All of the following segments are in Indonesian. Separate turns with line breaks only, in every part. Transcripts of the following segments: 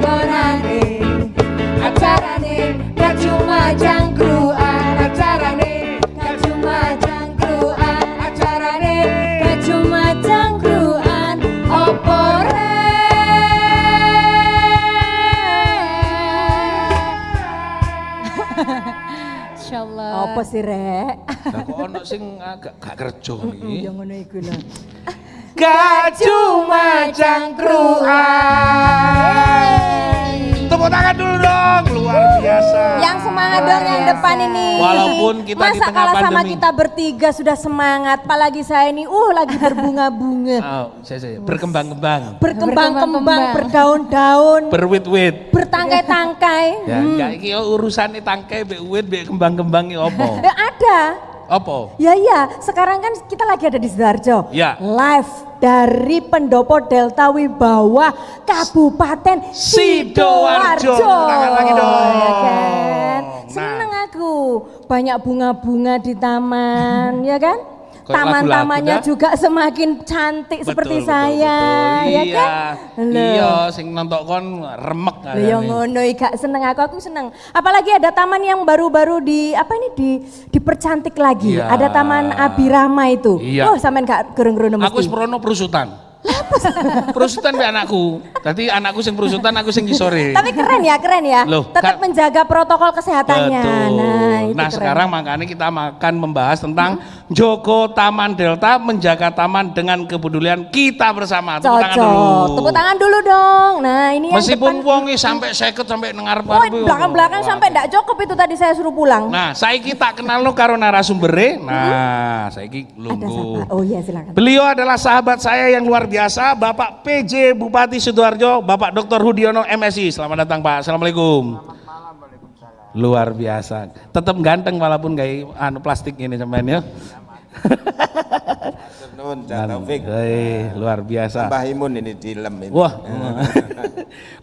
panggonane acarane gak cuma jangkruan acarane gak cuma jangkruan acarane gak cuma jangkruan opo insyaallah. Apa sih rek?
Lah kok ono sing agak gak kerja iki.
Ya ngono iku lho.
Gak cuma cangkruan. Tepuk tangan dulu dong, luar biasa.
Yang semangat dong yang depan ini.
Walaupun kita di
masa
tengah
kalah sama
pandemi.
kita bertiga sudah semangat, apalagi saya ini lagi berbunga-bunga.
Oh, saya berkembang-kembang.
Berkembang-kembang, berdaun-daun,
Berwit-wit.
bertangkai-tangkai.
Ya, enggak iki urusane tangkai mbek wit mbek kembang-kembang iki opo?
Ada.
Opo?
Ya iya, sekarang kan kita lagi ada di Sidoarjo.
Ya.
Live dari Pendopo Delta Wibawa Kabupaten
Sidoarjo. Tangan lagi dong.
Ya kan?
Nah.
Seneng aku. Banyak bunga-bunga di taman, ya kan?
Kayak
Taman-tamannya
lagu-lagu,
juga semakin cantik seperti saya,
betul.
ya
Iya.
kan?
Iya, sing nonton kon remek
Loh, yang ngono gak seneng aku seneng. Apalagi ada taman yang baru-baru dipercantik lagi.
Iya.
Ada Taman Abirama itu.
Iya.
Oh, sampean gak gerung-gerung mesti.
Aku wis prono perusutan. Perusutan be anakku. Tadi anakku sing perusutan, aku sing ngisore.
Tapi keren ya.
Loh,
Tetap menjaga protokol kesehatannya.
Betul.
Itu
Nah
keren.
sekarang makanya kita akan membahas tentang Joko Taman Delta menjaga taman dengan kepedulian kita bersama. Tepuk tangan dulu.
Cocok. Tepuk tangan dulu dong. Nah ini yang
Meskipun
depan.
wongi sampai seket sampai nengar
Belakang-belakang sampai ndak cukup itu tadi saya suruh pulang.
Nah saiki tak kenal lo karo narasumbere. Nah saiki
Ada
lungguh.
siapa? Oh iya silakan.
Beliau adalah sahabat saya yang luar biasa, Bapak PJ Bupati Sidoarjo, Bapak Dr. Hudiono MSI. Selamat datang Pak. Assalamualaikum. Luar biasa. Tetap ganteng walaupun kayak plastik ini sampean ya.
Nun, Cak Taufik.
Luar biasa.
Tambah imun ini di lem ini.
Wah,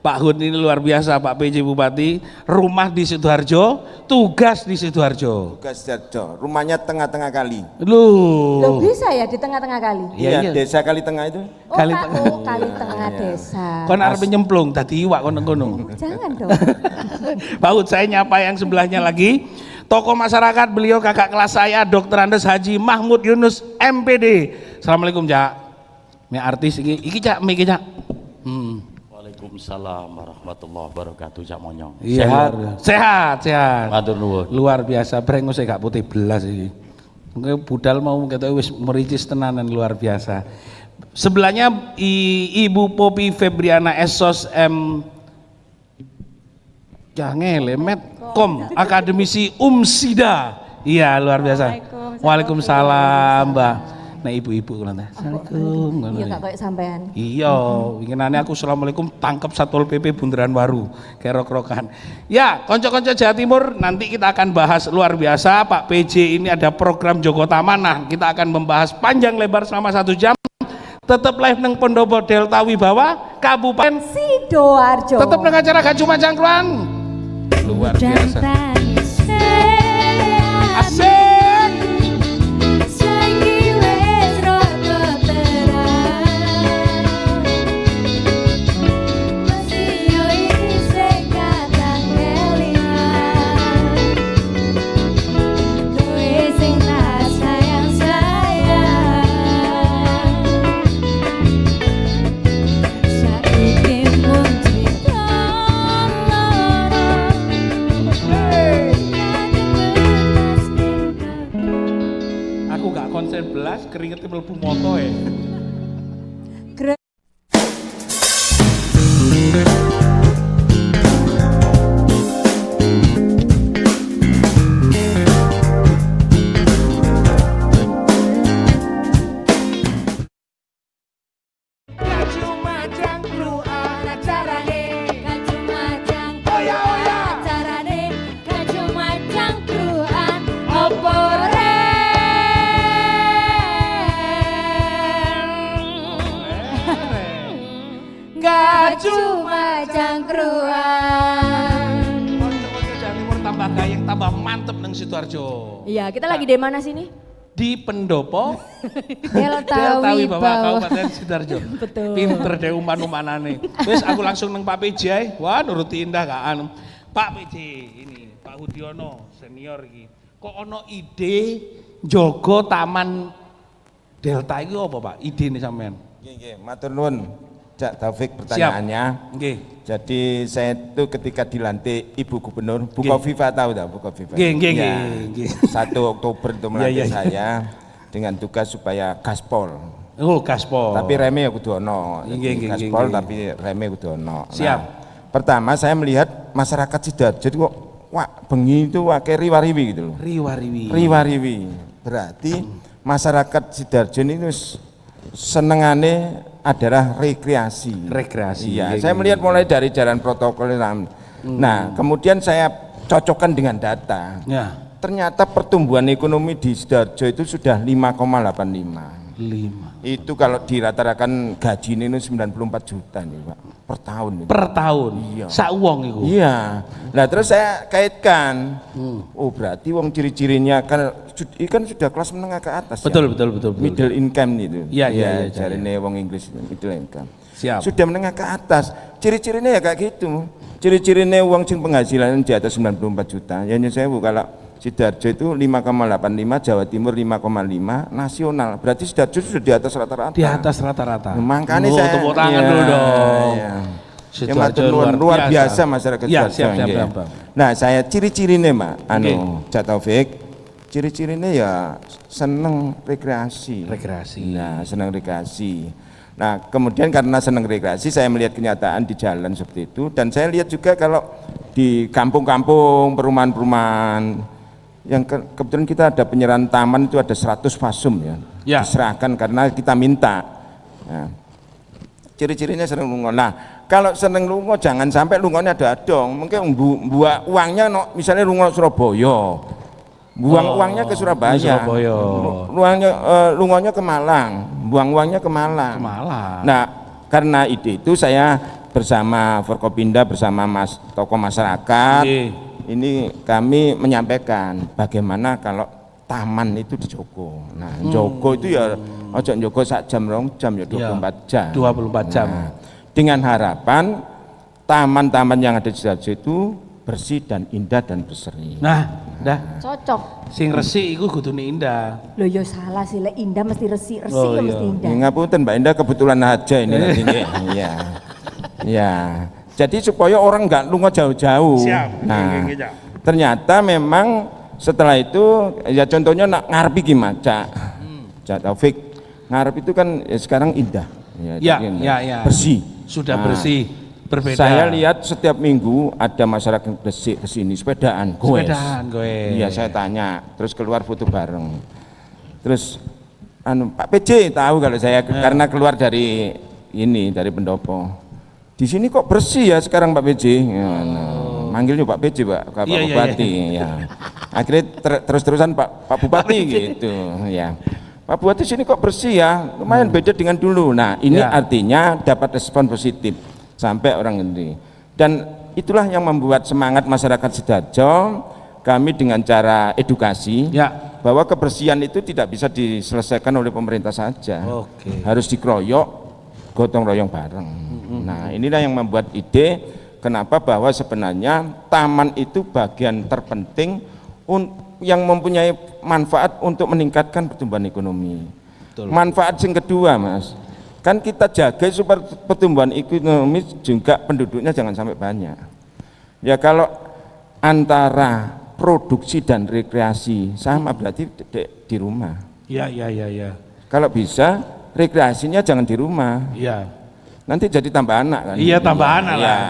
Pak Hud ini luar biasa, Pak PJ Bupati. Rumah di Sidoarjo, tugas di Sidoarjo.
Tugas Sidoarjo, rumahnya tengah-tengah kali.
Loh bisa ya di tengah-tengah kali?
Iya, iya.
Desa Kali Tengah itu.
Oh,
Kali
kali tengah desa.
Kon arep nyemplung tadi iwak kono-kono.
Jangan dong.
Pak Hud, saya nyapa yang sebelahnya lagi. Tokoh masyarakat, beliau kakak kelas saya, Dr. Andes Haji Mahmud Yunus MPD. Assalamualaikum Cak. Ini artis iki Cak, iki Cak.
Waalaikumsalam warahmatullahi wabarakatuh Cak Monyong.
Sehat, sehat, sehat.
Matur nuwun.
Luar biasa, brengos gak putih belas iki. Mungkin budal mau kita wis mericis tenanan luar biasa. Sebelahnya Ibu Popi Febriana Esos M. Jangan lemet kom akademisi Sida. Iya luar biasa. Waalaikumsalam Mbak. Nah ibu-ibu kalau Assalamualaikum.
Iya gak kayak sampean.
Iya, winginane aku assalamualaikum tangkep Satpol PP Bundaran Waru kerok-kerokan. Ya, konco-konco Jawa Timur nanti kita akan bahas luar biasa. Pak PJ ini ada program Joko Taman. Nah, kita akan membahas panjang lebar selama 1 jam. Tetap live neng Pendopo Delta Wibawa Kabupaten
Sidoarjo.
Tetap neng acara gak cuma jangkruan. Luar biasa. Asik. Aku gak konsen belas keringetnya mlebu moto ya.
Gak cuma cangkruan.
Konco-konco Jawa Timur tambah gayeng tambah mantep neng Sidoarjo.
Iya, kita lagi di mana sini?
di pendopo
Delta
Bapak
Wibawa.
Kabupaten Sidoarjo.
Betul.
Pinter deh uman-umanane. Wis aku langsung nang Pak PJ ae. Wah nuruti indah kan. Pak PJ ini Pak Hudiono senior iki. Kok ono ide jogo taman Delta itu apa Pak? Ide nih sampean.
Nggih, matur nuwun Cak Taufik pertanyaannya.
Nggih.
Jadi saya itu ketika dilantik Ibu Gubernur, Bu Kofifa tahu tak Bu Kofifa?
Nggih,
Ya,
nggih.
1 Oktober itu melantik
Iya.
saya dengan tugas supaya gaspol.
Oh, gaspol.
Tapi reme ya kudu ono.
Nggih,
Jadi
nggih,
gaspol
nggih.
tapi reme kudu ono.
Siap.
Pertama saya melihat masyarakat Sidoarjo itu kok wah bengi itu wakai riwariwi gitu loh.
Riwariwi.
Riwariwi. Berarti masyarakat Sidoarjo ini senengane adalah rekreasi.
Rekreasi.
Iya,
Nggih,
saya
nggih,
melihat
nggih.
mulai dari jalan protokol. Nah, kemudian saya cocokkan dengan data.
Ya,
Ternyata pertumbuhan ekonomi di Sidoarjo itu sudah 5,85.
5
Itu kalau dirata-ratakan gaji ini 94 juta nih Pak, per tahun. Itu.
per tahun.
Iya.
Sak wong iku.
Iya. Nah terus saya kaitkan, oh berarti wong ciri-cirinya kan sudah kelas menengah ke atas.
Betul,
ya?
betul.
Middle income itu.
Iya, iya, iya,
Jarine wong Inggris middle income.
Siap.
Sudah menengah ke atas. Ciri-cirinya ya kayak gitu. Ciri-cirinya uang sing penghasilan di atas 94 juta. Ya saya kalau Sidoarjo itu 5,85, Jawa Timur 5,5, nasional. Berarti Sidoarjo sudah di atas rata-rata.
Di atas rata-rata.
Makanya
Oh,
saya
tepuk tangan
iya,
dulu dong.
iya. Ya,
Sidoarjo
luar biasa masyarakat
Ya,
Sidoarjo,
siap,
nggih.
Bang.
Nah, saya ciri-cirine, Mak,
Nggih.
Cak Taufik. Ciri-cirine ya seneng rekreasi.
Rekreasi.
Nah, seneng rekreasi. Nah, kemudian karena seneng rekreasi, saya melihat kenyataan di jalan seperti itu, dan saya lihat juga kalau di kampung-kampung, perumahan-perumahan, yang kebetulan kita ada penyerahan taman itu ada 100 fasum ya,
Ya.
diserahkan karena kita minta. Nah, ciri-cirinya seneng lungo. Nah, kalau seneng lungo jangan sampai lungonya ada dong. Mungkin buang uangnya misalnya lungo Surabaya, buang uangnya ke Surabaya.
Surabaya.
Lungonya ke Malang, buang uangnya ke Malang.
Malah.
Nah, karena itu saya bersama Forkopinda bersama tokoh masyarakat.
Nggih.
Ini kami menyampaikan bagaimana kalau taman itu dijogo. Nah, jogo itu ya ojo jogo sak jam 2 jam ya 24 jam.
24 jam.
Nah, dengan harapan taman-taman yang ada di Sidoarjo itu bersih dan indah dan berseri.
Nah, dah
Cocok.
sing resik iku kudune indah.
Loh ya salah sih, lek indah mesti resi ya
Oh,
mesti
iya.
indah.
Ya, ngapunten Mbak Indah kebetulan aja ini nanti. Iya. Ya. Jadi supaya orang nggak lunga jauh-jauh.
Siap.
Nah,
Nggih, Cak.
ternyata memang setelah itu ya contohnya nak ngarep iki Mas, Cak Taufik. Ngarep itu kan ya sekarang indah.
Ya,
jadi indah.
ya, ya.
Bersih.
Sudah
Nah,
bersih, berbeda.
Saya lihat setiap minggu ada masyarakat bersih ke sini sepedaan, goes.
Sepedaan, goes.
Iya, saya tanya, terus keluar foto bareng. Terus Pak PJ tahu kalau saya karena keluar dari pendopo. Di sini kok bersih ya sekarang Pak PJ. Ya, nah, manggilnya Pak PJ Pak
Iya, iya,
Bupati. Ya. Akhirnya terus-terusan Pak Bupati gitu. Ya. Pak Bupati sini kok bersih ya, lumayan beda dengan dulu. Nah ini
Ya.
artinya dapat respon positif sampai orang ini. Dan itulah yang membuat semangat masyarakat Sidoarjo kami dengan cara edukasi.
Ya.
Bahwa kebersihan itu tidak bisa diselesaikan oleh pemerintah saja.
Oke.
Harus dikeroyok, gotong royong bareng. Nah, inilah yang membuat ide kenapa bahwa sebenarnya taman itu bagian terpenting yang mempunyai manfaat untuk meningkatkan pertumbuhan ekonomi.
Betul.
Manfaat yang kedua, Mas, kan kita jaga supaya pertumbuhan ekonomi juga penduduknya jangan sampai banyak. Ya kalau antara produksi dan rekreasi sama berarti di rumah.
Ya.
Kalau bisa rekreasinya jangan di rumah.
Iya.
Nanti jadi tambah anak kan.
Iya, tambah anak
Iya.
lah.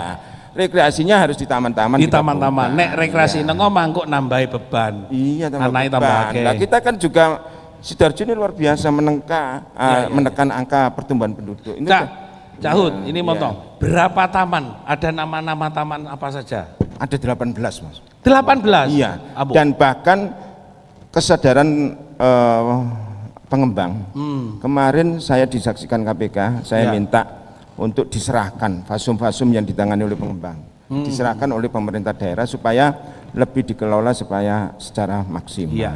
Rekreasinya harus di taman-taman.
Di
kita
taman-taman.
buka.
Nek rekreasi
Iya.
nengok mangkuk nambahi beban.
Iya,
Anaknya tambah
beban.
akeh.
Nah, kita kan juga Sidoarjo ini luar biasa menekan angka pertumbuhan penduduk. Ini
Cak Hud,
Iya,
ini
iya.
motong. Berapa taman? Ada nama-nama taman apa saja?
ada 18, Mas.
18.
Iya.
Abu.
Dan bahkan kesadaran pengembang. Kemarin saya disaksikan KPK, saya
Ya.
minta untuk diserahkan fasum-fasum yang ditangani oleh pengembang. Diserahkan oleh pemerintah daerah supaya lebih dikelola supaya secara maksimal.
Iya.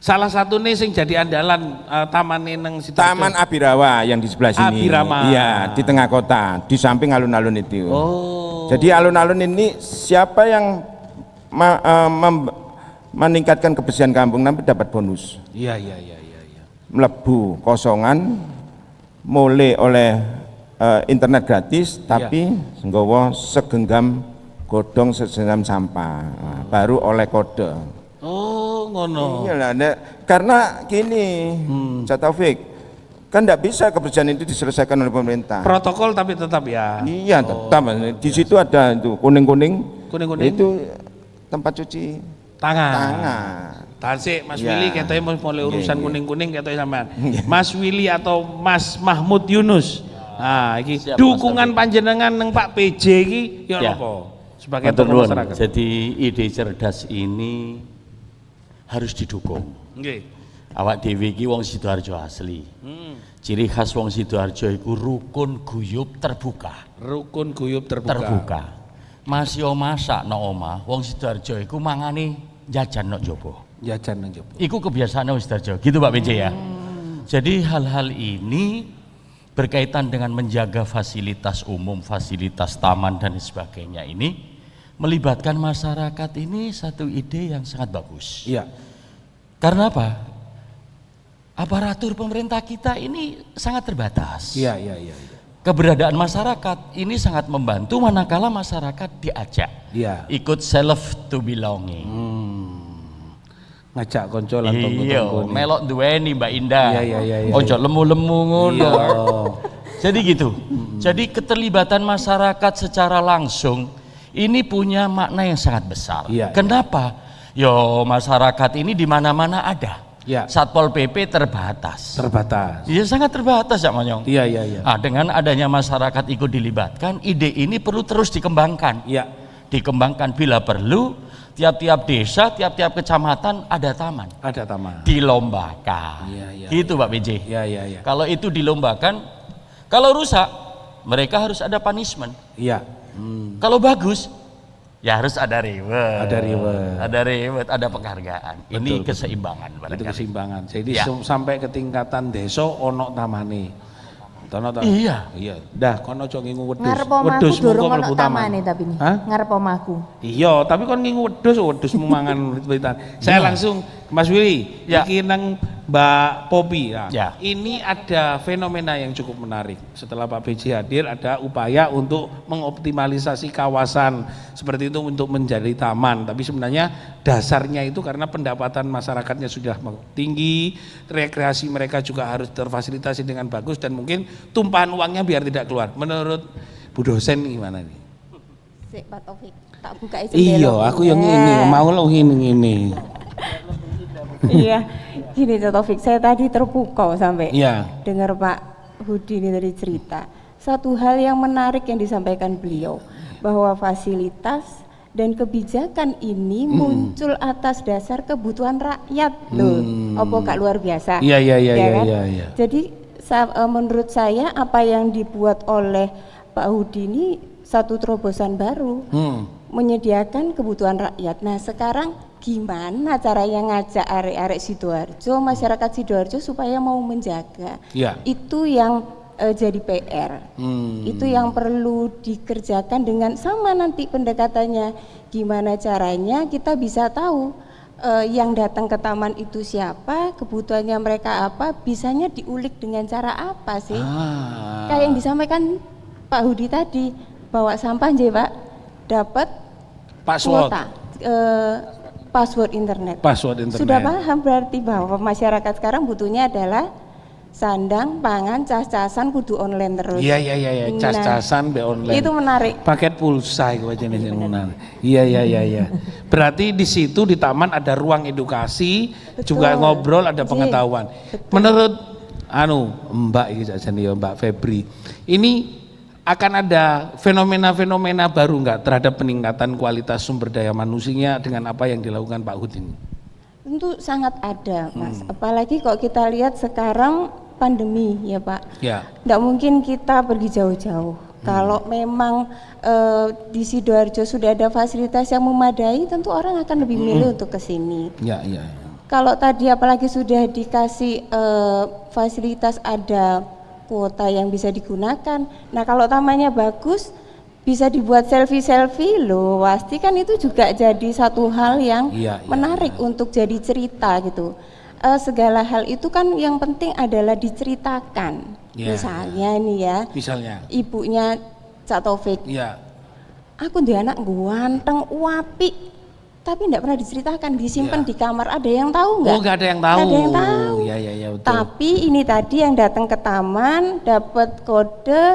Salah satu nih sing jadi andalan taman neng Sidoarjo.
Taman Abirawa yang di sebelah sini.
Abirama.
Iya, di tengah kota, di samping alun-alun itu.
Oh.
Jadi alun-alun ini siapa yang meningkatkan kebersihan kampung nanti dapat bonus.
Iya.
Melebu kosongan, mulai oleh internet gratis, tapi nggawa segenggam godong segenggam sampah, baru oleh kode.
Oh, ngono.
Iyalah, karena gini, Cak Taufik, kan tidak bisa kebersihan itu diselesaikan oleh pemerintah.
Protokol tapi tetap ya.
Iya, tetap. Di situ ada itu kuning-kuning.
Kuning-kuning.
Itu tempat cuci tangan.
Tahan sih, Mas
Ya.
Willy katanya mau mulai urusan
Iya.
kuning-kuning katanya sampean. Mas Willy atau Mas Mahmud Yunus. Nah, iki
Siap,
dukungan
Mas
panjenengan nang Pak PJ iki ya
Ya.
apa? Sebagai
Matur
tokoh
nuwun.
masyarakat.
Jadi ide cerdas ini harus didukung.
Nggih.
Awak dhewe iki wong Sidoarjo asli. Ciri khas wong Sidoarjo iku rukun guyub terbuka.
Rukun guyub terbuka.
Mas yo masak no omah, wong Sidoarjo iku mangane jajan no jopo.
Jajan nang jopo.
Iku kebiasaan wong Sidoarjo. Gitu Pak PJ ya. Jadi hal-hal ini berkaitan dengan menjaga fasilitas umum, fasilitas taman dan sebagainya ini melibatkan masyarakat ini satu ide yang sangat bagus.
Iya.
Karena apa? Aparatur pemerintah kita ini sangat terbatas.
Iya.
Keberadaan masyarakat ini sangat membantu manakala masyarakat diajak
Iya.
ikut self to belonging.
Ngajak konco lan
Iya,
tonggo-tonggo.
melok duweni Mbak Indah.
Iya.
Ojo lemu-lemu ngono.
Iya.
Jadi gitu. Jadi keterlibatan masyarakat secara langsung ini punya makna yang sangat besar.
Iya,
Kenapa? Yo masyarakat ini di mana-mana ada.
Iya.
Satpol PP terbatas.
Terbatas.
Iya sangat terbatas ya Monyong.
Iya.
Nah, dengan adanya masyarakat ikut dilibatkan, ide ini perlu terus dikembangkan.
Iya.
Dikembangkan bila perlu, tiap-tiap desa, tiap-tiap kecamatan ada taman.
Ada taman.
Dilombakan.
Iya.
Gitu Pak PJ.
Iya.
Kalau itu dilombakan, kalau rusak, mereka harus ada punishment.
Iya.
Kalau bagus, ya harus ada reward.
Ada reward.
Ada reward, ada penghargaan. Ini
Betul.
keseimbangan
Itu
barangkali.
keseimbangan. Jadi
Ya.
sampai ke tingkatan desa ono tamane. Tono.
Iya.
Dah kono aja ngingu wedhus.
Ngarep omahku
Wedhusmu
durung
kok
ono
mlebu taman.
tamane tapi nih.
Hah?
Ngarep omahku.
Iya, tapi kon ngingu wedhusmu mangan wit-witan. Saya langsung Mas Willy,
Ya.
iki nang Mbak Popi. Nah,
Ya.
ini ada fenomena yang cukup menarik. Setelah Pak PJ hadir, ada upaya untuk mengoptimalisasi kawasan seperti itu untuk menjadi taman. Tapi sebenarnya dasarnya itu karena pendapatan masyarakatnya sudah tinggi, rekreasi mereka juga harus terfasilitasi dengan bagus dan mungkin tumpahan uangnya biar tidak keluar. Menurut Bu dosen gimana nih?
Sik Pak Taufik, tak buka
Iya, aku yang ini mau lo ini.
Iya, gini Cak Taufik, saya tadi terpukau sampai
Iya.
dengar Pak Hudi ini dari cerita. Satu hal yang menarik yang disampaikan beliau, bahwa fasilitas dan kebijakan ini muncul atas dasar kebutuhan rakyat loh. Apa gak luar biasa?
Iya.
kan? Jadi menurut saya apa yang dibuat oleh Pak Hudi ini satu terobosan baru, menyediakan kebutuhan rakyat. Nah sekarang gimana caranya ngajak arek-arek Sidoarjo, masyarakat Sidoarjo supaya mau menjaga?
Iya.
Itu yang jadi PR. Itu yang perlu dikerjakan dengan sama nanti pendekatannya. Gimana caranya kita bisa tahu yang datang ke taman itu siapa, kebutuhannya mereka apa, bisanya diulik dengan cara apa sih? Kayak yang disampaikan Pak Hudi tadi, bawa sampah aja Pak, dapat
Password.
kuota password internet.
Password internet.
Sudah paham berarti bahwa masyarakat sekarang butuhnya adalah sandang, pangan, cas-casan kudu online terus.
Iya. Cas-casan be online.
Itu menarik.
Paket pulsa itu aja nih yang menarik. Iya. Berarti di situ di taman ada ruang edukasi,
Betul.
juga ngobrol, ada
Iya,
pengetahuan.
betul.
Menurut Mbak iki nih Mbak Febri, ini akan ada fenomena-fenomena baru nggak terhadap peningkatan kualitas sumber daya manusianya dengan apa yang dilakukan Pak Hud ini?
Tentu sangat ada, Mas. Apalagi kalau kita lihat sekarang pandemi ya Pak.
Ya.
Nggak mungkin kita pergi jauh-jauh. Kalau memang di Sidoarjo sudah ada fasilitas yang memadai, tentu orang akan lebih milih untuk ke sini.
Ya.
kalau tadi apalagi sudah dikasih fasilitas ada kuota yang bisa digunakan. Nah kalau tamannya bagus, bisa dibuat selfie loh, pasti kan itu juga jadi satu hal yang menarik untuk jadi cerita gitu. Segala hal itu kan yang penting adalah diceritakan. Misalnya nih ya, ibunya Cak Taufik, aku dia anak ganteng, apik, tapi tidak pernah diceritakan, disimpan di kamar. Ada yang tahu nggak?
Oh, nggak ada yang tahu.
Nggak ada yang tahu.
Iya, betul.
Tapi ini tadi yang datang ke taman, dapat kode,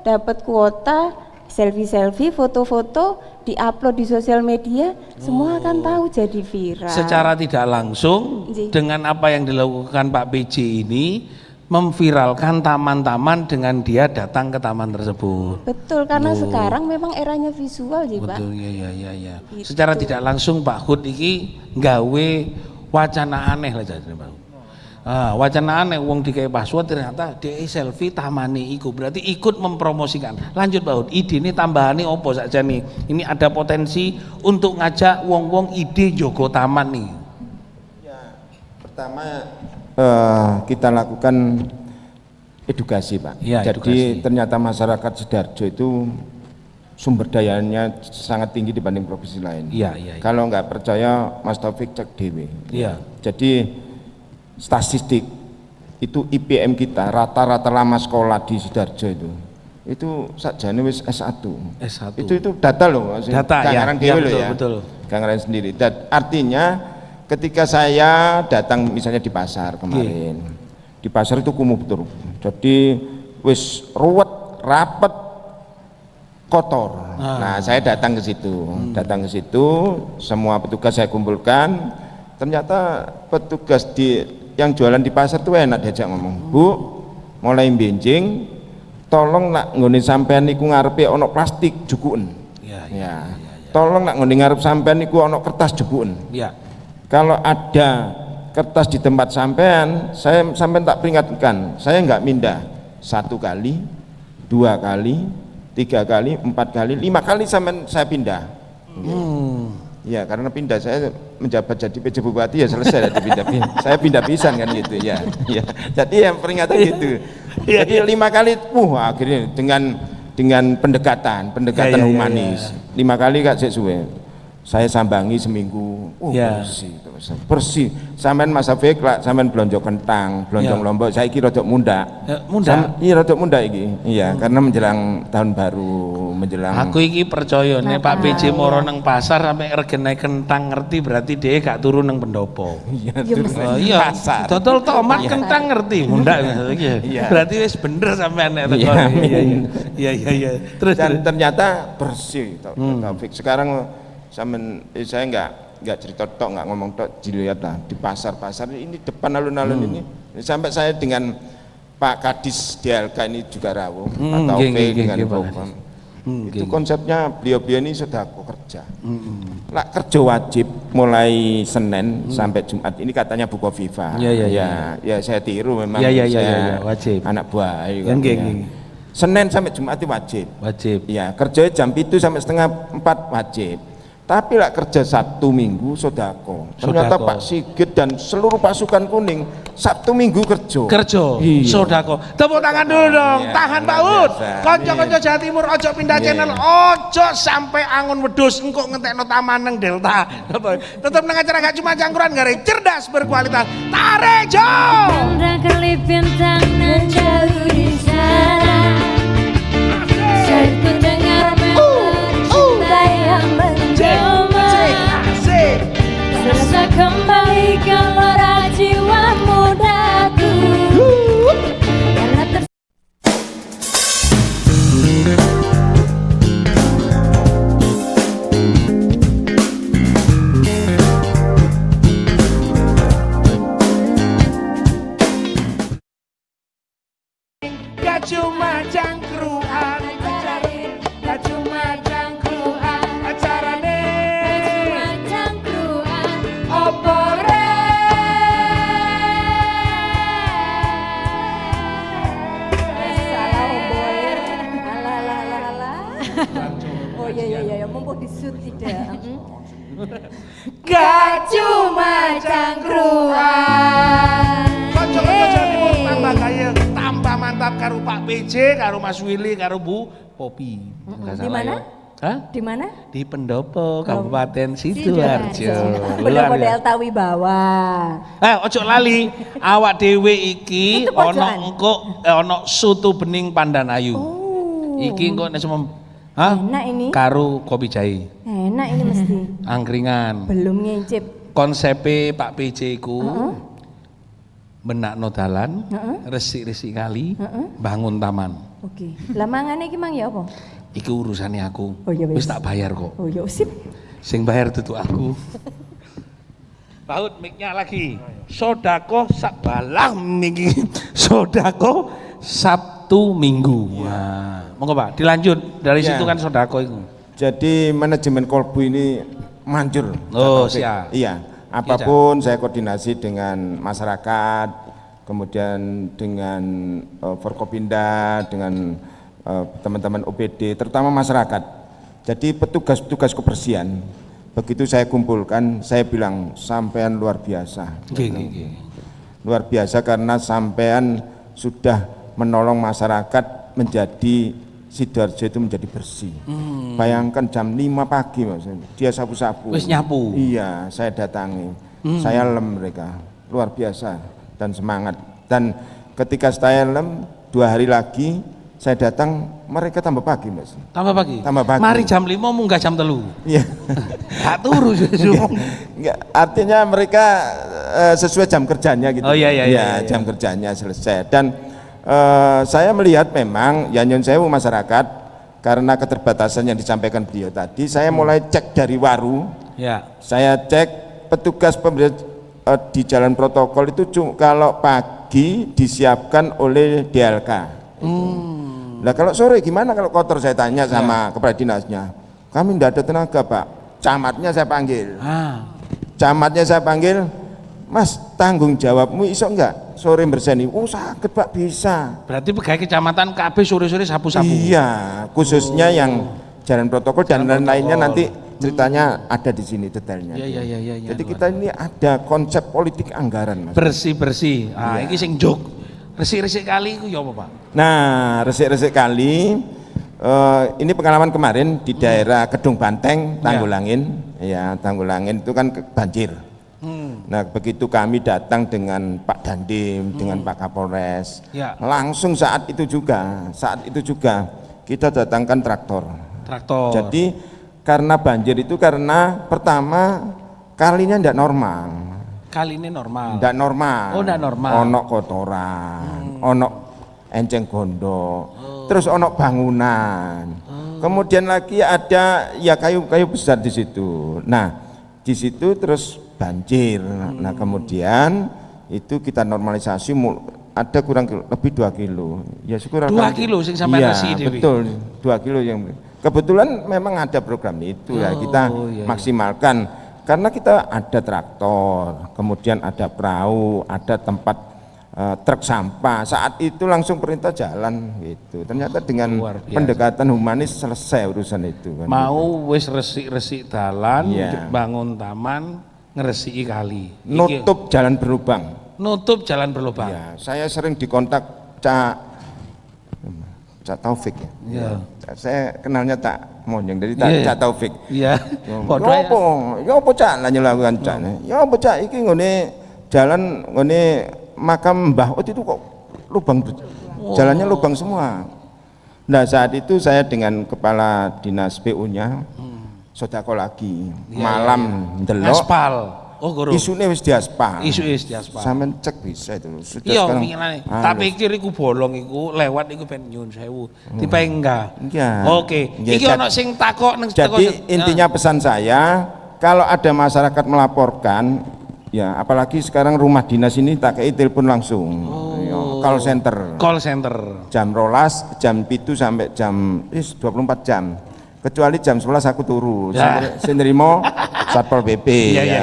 dapat kuota, selfie, foto-foto, diupload di sosial media, semua akan tahu, jadi viral.
Secara tidak langsung dengan apa yang dilakukan Pak PJ ini memviralkan taman-taman dengan dia datang ke taman tersebut.
Betul, karena sekarang memang eranya visual sih Pak.
Betul, iya.
Gitu.
Secara tidak langsung Pak Hud iki nggawe wacana aneh lah jadi Pak Hud. Wacana aneh wong dikai password ternyata dia selfie tamane iku, berarti ikut mempromosikan. Lanjut Pak Hud, ide ini tambahannya opo saja nih? Ini ada potensi untuk ngajak wong-wong ide jogo taman nih.
Ya, pertama kita lakukan edukasi Pak.
Ya,
jadi
edukasi.
ternyata masyarakat Sidoarjo itu sumber dayanya sangat tinggi dibanding provinsi lain.
Iya.
Kalau nggak percaya Mas Taufik cek dewe.
Iya.
Jadi statistik itu IPM kita rata-rata lama sekolah di Sidoarjo itu sakjane wis S1.
S1.
Itu data loh.
Data ya. Betul.
Gangaran sendiri. Dan artinya ketika saya datang misalnya di pasar kemarin, di pasar itu kumuh betul. Jadi wis ruwet, rapet, kotor. Nah, saya datang ke situ, semua petugas saya kumpulkan. Ternyata petugas yang jualan di pasar tuh enak diajak ngomong. Bu, mulai benjing, tolong nak nggone sampean niku ngarepe ana plastik jukuken. Ya. Tolong nak nggone ngarep sampean niku ana kertas jukuken.
Iya.
Kalau ada kertas di tempat sampean, sampean tak peringatkan, saya nggak mindah 1 kali, 2 kali, 3 kali, 4 kali, 5 kali sampean saya pindah. Ya karena pindah, saya menjabat jadi PJ Bupati ya selesai pindah. Saya pindah pisan kan gitu ya. Jadi yang peringatan gitu. Jadi 5 kali, akhirnya dengan pendekatan humanis. 5 kali Kak Seksuwe. Saya sambangi seminggu, bersih. Sampean Mas Afik lah, sampean blonjo kentang, blonjo lombok, saya kira rodok munda. Iya rodok munda iki. Iya, karena menjelang tahun baru, menjelang.
Aku iki percaya nih Pak PJ moro nang pasar sampai regene kentang ngerti berarti dia gak turun nang pendopo. Iya.
Pasar.
Total tomat kentang ngerti munda. Berarti wis bener sampean nek teko. Iya. Terus
dan ternyata bersih Taufik. Sekarang saya nggak cerita tok, nggak ngomong tok, dilihat lah di pasar ini depan alun-alun ini sampai saya dengan Pak Kadis DLK ini juga rawuh atau dengan program itu konsepnya beliau ini sudah kerja lah, kerja wajib mulai Senin sampai Jumat ini katanya Bu Kofifa. Ya saya tiru memang.
Iya, wajib
anak buah Senin sampai Jumat itu wajib ya, kerja jam 7 sampai setengah 4 wajib. Tapi lah kerja Sabtu Minggu sodako. Ternyata Pak Sigit dan seluruh pasukan kuning Sabtu Minggu kerja.
Sodako. Tepuk tangan dulu dong. Tahan Pak Ud. Konco-konco Jawa Timur ojo pindah channel, ojo sampai angon wedhus engko ngentekno taman nang Delta. Tetep nang acara gak cuma cangkruan gare, cerdas berkualitas. Tarik Jo.
Kelip bintang nan jauh di sana. Saat ku dengar cinta yang rasa kembali ke lora jiwa mudaku karena
gak cuma cangkruan, gak cuma cangkruan acarane.
Oh iya, mumpung disut tidak. Gak cuma cangkruan.
Kanca-kanca Jawa Timur tambah gaya, tambah mantap karo Pak PJ, karo Mas Willy, karo Bu Popi. Nggak
Di
salah
mana?
ya? Hah?
Di mana?
Di Pendopo, Kabupaten Sidoarjo.
Pendopo
Luar biasa.
Delta Wibawa.
Ojo lali, awak dhewe iki
Itu
ana
pojokan?
engko ana soto bening Pandan Ayu. Iki engko nek semem
Enak ini.
karo kopi jahe,
Enak ini mesti.
angkringan.
Belum ngincip.
Konsepe Pak PJ iku benakno dalan, resik-resik kali, bangun taman.
Oke. Lah mangane iki mang ya apa?
Iki urusannya aku.
Oh, ya wis.
Wis tak bayar kok.
Oh ya sip.
Sing bayar tutu aku. Paut mic-nya lagi. Sodako balah niki. Sodako Sabtu Minggu. Wah, monggo Pak, dilanjut. Dari
Ya.
situ kan sodako itu.
Jadi manajemen Kolbu ini manjur.
Oh,
Taufik.
siap.
Iya, apapun saya koordinasi dengan masyarakat, kemudian dengan Forkopimda, dengan teman-teman OPD, terutama masyarakat. Jadi petugas-petugas kebersihan, begitu saya kumpulkan, saya bilang sampean luar biasa.
Nggih.
Luar biasa karena sampean sudah menolong masyarakat menjadi Sidoarjo itu menjadi bersih. Bayangkan jam 5 pagi Mas, dia sapu-sapu.
Wis nyapu.
Iya, saya datangi. Saya lem mereka, luar biasa dan semangat. Dan ketika saya lem 2 hari lagi saya datang, mereka tambah pagi Mas.
Tambah pagi.
Tambah pagi.
Mari jam 5 munggah jam 3.
Iya.
Gak turu susu.
Enggak, artinya mereka sesuai jam kerjanya gitu.
Oh, iya.
Jam kerjanya selesai. Dan saya melihat memang ya nyun sewu masyarakat karena keterbatasan yang disampaikan beliau tadi, saya mulai cek dari Waru.
Ya.
Saya cek petugas di jalan protokol itu kalau pagi disiapkan oleh DLK. Nah kalau sore gimana kalau kotor, saya tanya sama kepala dinasnya. Kami tidak ada tenaga Pak. Camatnya saya panggil. Camatnya saya panggil, Mas tanggung jawabmu iso enggak sore berseni? Oh sakit Pak, bisa.
Berarti pegawai kecamatan KB sore-sore sapu-sapu.
Iya, khususnya yang jalan protokol dan lain-lainnya nanti ceritanya ada di sini detailnya.
Iya.
Jadi kita ini ada konsep politik anggaran Mas.
Bersih. Iki sing jok. Resik-resik kali itu ya apa Pak?
Nah, resik-resik kali ini pengalaman kemarin di daerah Kedung Banteng, Tanggulangin. Ya, Tanggulangin itu kan banjir. Nah, begitu kami datang dengan Pak Dandim, dengan Pak Kapolres, langsung saat itu juga kita datangkan traktor. Jadi karena banjir itu karena pertama kalinya tidak normal.
Kali ini normal.
Tidak normal.
Oh, tidak normal.
Ono kotoran, ono enceng gondok, terus ono bangunan. Kemudian lagi ada ya kayu-kayu besar di situ. Nah, di situ terus banjir. Nah, kemudian itu kita normalisasi ada kurang lebih 2 kilo. Ya syukur
2 kilo sing sampai
iya,
nasi Dewi.
betul, 2 kilo yang kebetulan memang ada program itu ya kita maksimalkan. Karena kita ada traktor, kemudian ada perahu, ada tempat truk sampah. Saat itu langsung perintah jalan gitu. Ternyata dengan pendekatan humanis selesai urusan itu kan.
Mau wis resik-resik dalan,
Iya.
bangun taman, ngresiki kali.
Nutup jalan berlubang.
Nutup jalan berlubang.
Ya, saya sering dikontak Cak Taufik ya.
Iya.
Saya kenalnya Tak Monjeng dari
Iya.
Cak Taufik.
Iya.
Ya apa Cak lah nyelakukan Cak. Ya apa Cak iki ngene jalan ngene makam Mbah Ut itu kok lubang jalannya lubang semua. Nah, saat itu saya dengan kepala dinas PU-nya sodako lagi malam ndelok
Aspal. Oh, guru.
isune wis diaspal.
Isu is diaspal.
Sampeyan cek bisa itu. Sudah
Iya,
sekarang
pikirane.
halus.
Tak pikir iku bolong iku lewat iku ben nyun sewu. Tipe enggak.
Iya.
Oke.
Iya,
Iki ono sing takok ning
Jadi intinya pesan saya, kalau ada masyarakat melaporkan, ya apalagi sekarang rumah dinas ini tak kei telepon langsung. Ya, call center.
call center.
Jam 12, jam 7 sampai jam 24 jam. Kecuali jam 11 aku turu.
Ya.
Saya nerimo Satpol PP.
Iya.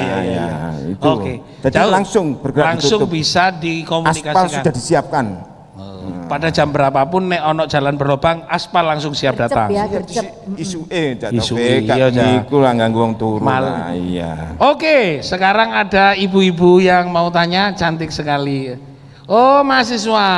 Itu.
Oke.
Jadi langsung bergerak
langsung
ditutup.
bisa dikomunikasikan.
Aspal sudah disiapkan.
pada jam berapapun nek ono jalan berlobang aspal langsung siap
Gercep
datang.
ya,
Iya,
gercep.
isu
iya, Ja.
iku lah ganggu wong turu.
Mal-
lah, iya.
Oke, sekarang ada ibu-ibu yang mau tanya, cantik sekali. Oh, mahasiswa.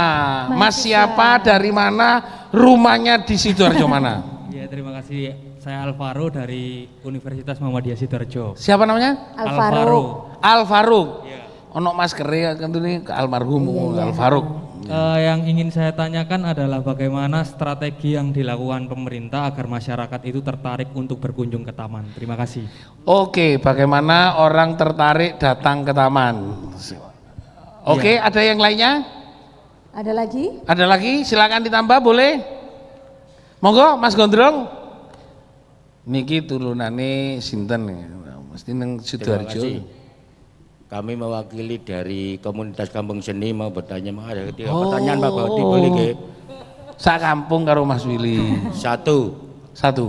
Mas siapa, dari mana, rumahnya di Sidoarjo mana?
Ya, terima kasih. Saya Alvaro dari Universitas Muhammadiyah Sidoarjo.
Siapa namanya?
Alvaro.
Al-Faruq.
Iya.
Ono Mas Kere kan ini almarhum Al-Faruq.
Yang ingin saya tanyakan adalah bagaimana strategi yang dilakukan pemerintah agar masyarakat itu tertarik untuk berkunjung ke taman. Terima kasih.
Oke, bagaimana orang tertarik datang ke taman? Oke, ada yang lainnya?
Ada lagi?
Ada lagi? Silakan ditambah, boleh? Monggo, Mas Gondrong. Niki turunane sinten ya? Mesti nang Sidoarjo.
Kami mewakili dari komunitas Kampung Seni mau bertanya, ada pertanyaan Pak Bauti, boleh nggih?
Sak kampung karo Mas Willy.
Satu,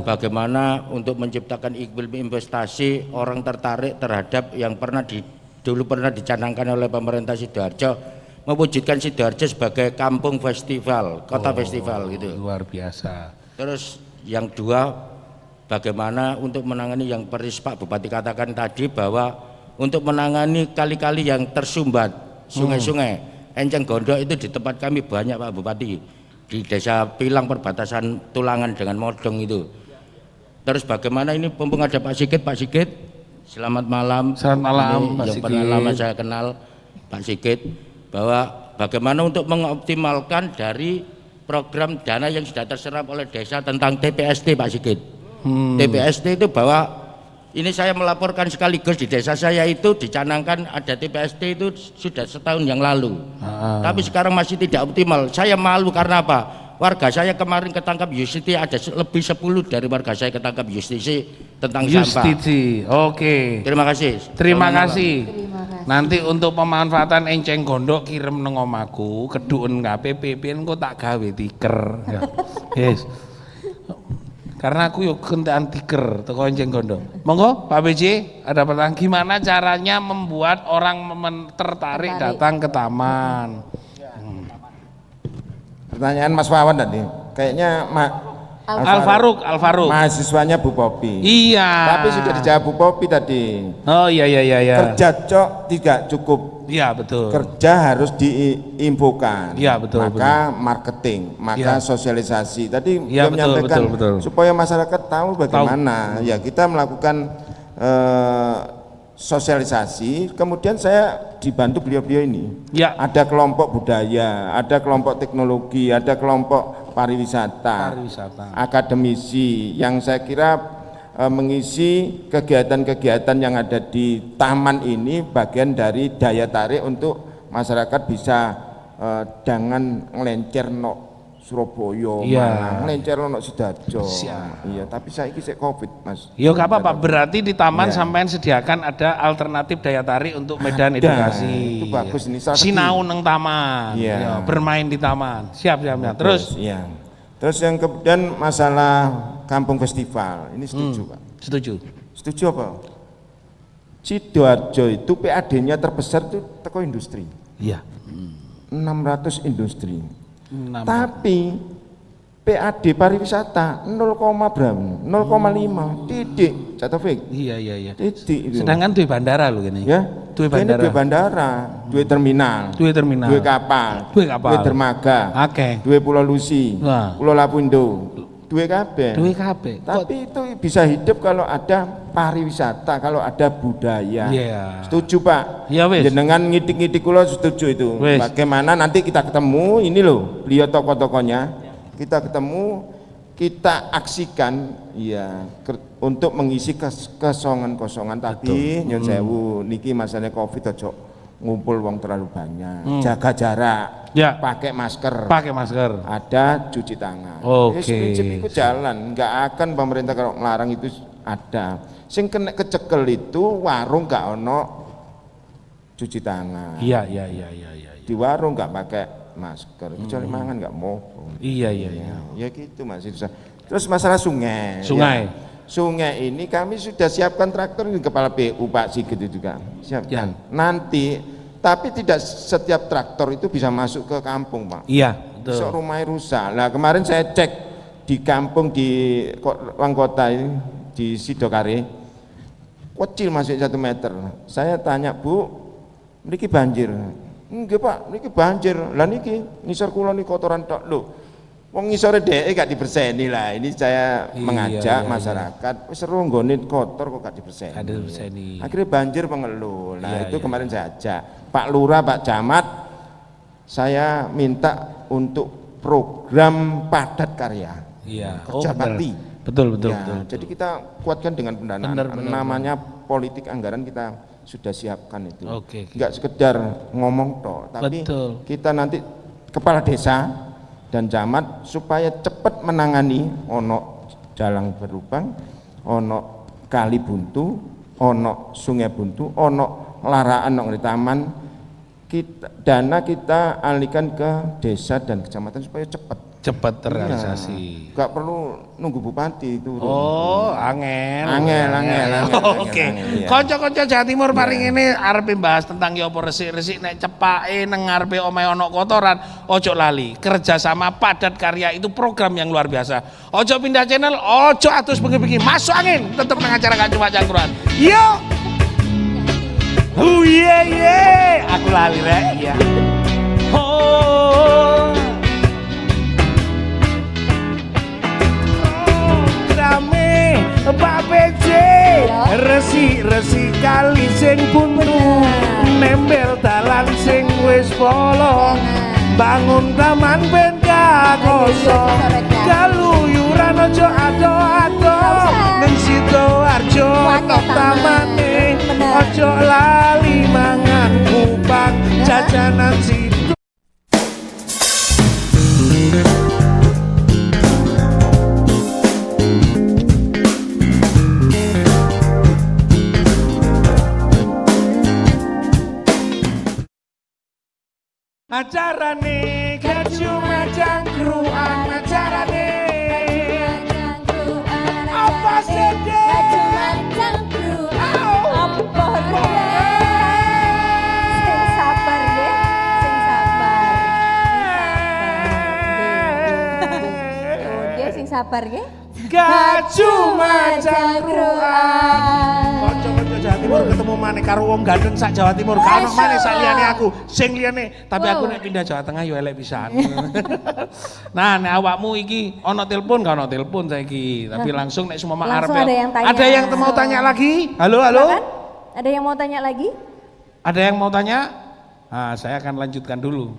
Bagaimana
untuk menciptakan iklim investasi orang tertarik terhadap yang dulu pernah dicanangkan oleh pemerintah Sidoarjo, mewujudkan Sidoarjo sebagai kampung festival, kota festival gitu.
luar biasa.
Terus yang dua, bagaimana untuk menangani yang persis Pak Bupati katakan tadi bahwa untuk menangani kali-kali yang tersumbat, sungai-sungai, Enceng Gondok itu di tempat kami banyak Pak Bupati, di desa Pilang perbatasan Tulangan dengan Modong itu. Terus bagaimana ini mumpung ada Pak Sigit, selamat malam.
Selamat malam,
Ini
Pak
yang
Sigit.
pernah lama saya kenal Pak Sigit, bahwa bagaimana untuk mengoptimalkan dari program dana yang sudah terserap oleh desa tentang TPST Pak Sigit. TPST itu bahwa ini saya melaporkan sekaligus di desa saya itu dicanangkan ada TPST itu sudah setahun yang lalu. Tapi sekarang masih tidak optimal. Saya malu karena apa? Warga saya kemarin ketangkap justisi, ada lebih 10 dari warga saya ketangkap justisi tentang sampah.
Justisi. Oke.
Terima kasih.
Terima
Selamat
kasih.
kasih.
Nanti untuk pemanfaatan Enceng Gondok kirim nang omaku, keduen KPP engko tak gawe tiker. Ya. Yes. Karena aku yuk kentean tiker teko Enceng Gondok. Monggo Pak BJ, ada pertanyaan gimana caranya membuat orang tertarik datang ke taman?
Pertanyaan Mas Wawan tadi, kayaknya
Al-Faruq.
mahasiswanya Bu Popi.
Iya.
Tapi sudah dijawab Bu Popi tadi.
Oh iya.
Kerja cok tidak cukup.
Iya betul.
Kerja harus diinfokan.
Iya, betul,
Maka marketing, maka
Iya.
sosialisasi. Tadi
Iya,
beliau menyampaikan
betul.
supaya masyarakat tahu bagaimana. Ya kita melakukan sosialisasi. Kemudian saya dibantu beliau-beliau ini.
Ya.
Ada kelompok budaya, ada kelompok teknologi, ada kelompok pariwisata, akademisi yang saya kira mengisi kegiatan-kegiatan yang ada di taman ini bagian dari daya tarik untuk masyarakat bisa jangan ngelencer no Surabaya,
Iya.
Malang, ngelencer no Sidoarjo.
Siap.
Iya, tapi saya ini Covid, Mas.
Yo gak apa-apa, berarti di taman
Iya.
sampean sediakan ada alternatif daya tarik untuk medan edukasi.
itu bagus ini, strategi.
Sinau neng taman,
Iya.
Yo, bermain di taman. Siap. Terus
Iya. Terus yang kemudian masalah kampung festival, ini setuju Pak.
setuju.
Setuju apa? Sidoarjo itu PAD-nya terbesar itu teko industri.
Iya.
600 industri. Tapi PAD pariwisata 0,5 titik, Cak Taufik.
Iya.
Titik itu.
Sedangkan duwe bandara lho gini.
Ya,
Duwe
ini
bandara.
duwe bandara, duwe terminal,
Duwe terminal.
duwe kapal,
Duwe kapal.
duwe dermaga,
Akeh.
duwe Pulau Lusi,
Wah.
Pulau Lapundo, duwe kabeh.
Duwe kabeh.
Tapi itu bisa hidup kalau ada pariwisata, kalau ada budaya.
Iya.
Setuju Pak?
Iya, wis.
Jenengan ngidik-ngidik kula setuju itu.
Wis.
Bagaimana nanti kita ketemu, ini loh, beliau tokoh-tokohnya, kita ketemu, kita aksikan, ya, untuk mengisi kosongan-kosongan. Tapi nyun sewu, niki masalahnya Covid aja ngumpul wong terlalu banyak. Jaga jarak,
Ya.
pakai masker.
Pakai masker.
Ada cuci tangan.
Oke.
Prinsip itu jalan, nggak akan pemerintah kalau melarang itu ada. Sing kena kecekel itu warung nggak ono cuci tangan.
Iya.
Di warung nggak pakai masker, kecuali mangan nggak mau.
Iya.
Ya gitu Mas. Terus masalah sungai.
Sungai.
Ya. Sungai ini kami sudah siapkan traktor ini kepala PU Pak Sigit itu kan. Siapkan.
Ya.
Nanti tapi tidak setiap traktor itu bisa masuk ke kampung Pak.
Iya, Betul.
Sok rumahnya rusak. Nah kemarin saya cek di kampung di Wangkota ini di Sidokare, kecil masih 1 meter. Saya tanya, Bu, niki banjir? Enggak Pak, niki banjir. Lah niki ngisor kula niki kotoran tok lho. Wong ngisore dheke gak diberseni lah. Ini saya mengajak masyarakat, wis seru nggone kotor kok gak diberseni.
Ada berseni.
Akhirnya banjir pengeluh. Nah itu kemarin saya ajak Pak Lurah, Pak Camat, saya minta untuk program padat karya.
Iya.
Kerja bakti.
Betul.
Jadi kita kuatkan dengan pendanaan. Namanya politik anggaran kita sudah siapkan itu.
Oke.
Enggak sekedar ngomong tok, tapi
Betul.
kita nanti kepala desa dan camat supaya cepat menangani ono jalan berlubang, ono kali buntu, ono sungai buntu, ono laraan ono di taman. Dana kita alihkan ke desa dan kecamatan supaya cepat
terrealisasi.
Gak perlu nunggu bupati itu.
Oh, angel. Oke.
Iya.
Kanca-kanca Jawa Timur paling ini arepe bahas tentang ya apa resik-resik nek cepake nang ngarepe omahe ana kotoran, ojo lali. Kerjasama padat karya itu program yang luar biasa. Ojo pindah channel, ojo atus bengi-bengi. Masuk angin, tetap nang acara Gak Cuma Cangkruan. Yuk. Aku lali rek, iya. Rame Pak PJ, resi kali sing buntu, nembel dalan sing wis bolong, bangun taman ben gak kosong, kaluyuran ojo ado-ado, ning Sidoarjo tok tamane, ojo lali mangan kupang jajanan situ. Acarane Gak Cuma Cangkruan, acarane apa sih
Gak Cuma Cangkruan, apa
Sing sabar ya, sing sabar. Dia sing sabar ya.
Gak Cuma Cangkruan. Kanca-kanca Jawa Timur ketemu maneh karo wong ganteng sak Jawa Timur. Kan maneh sak liyane aku, sing liyane, tapi aku nek pindah Jawa Tengah yo elek pisan. Nah, nek awakmu iki ana telepon, gak ana telepon saiki, tapi langsung nek semua arep.
Langsung ada yang tanya.
Ada yang mau tanya lagi? Halo.
Silakan. Ada yang mau tanya lagi?
Ada yang mau tanya? Nah, saya akan lanjutkan dulu.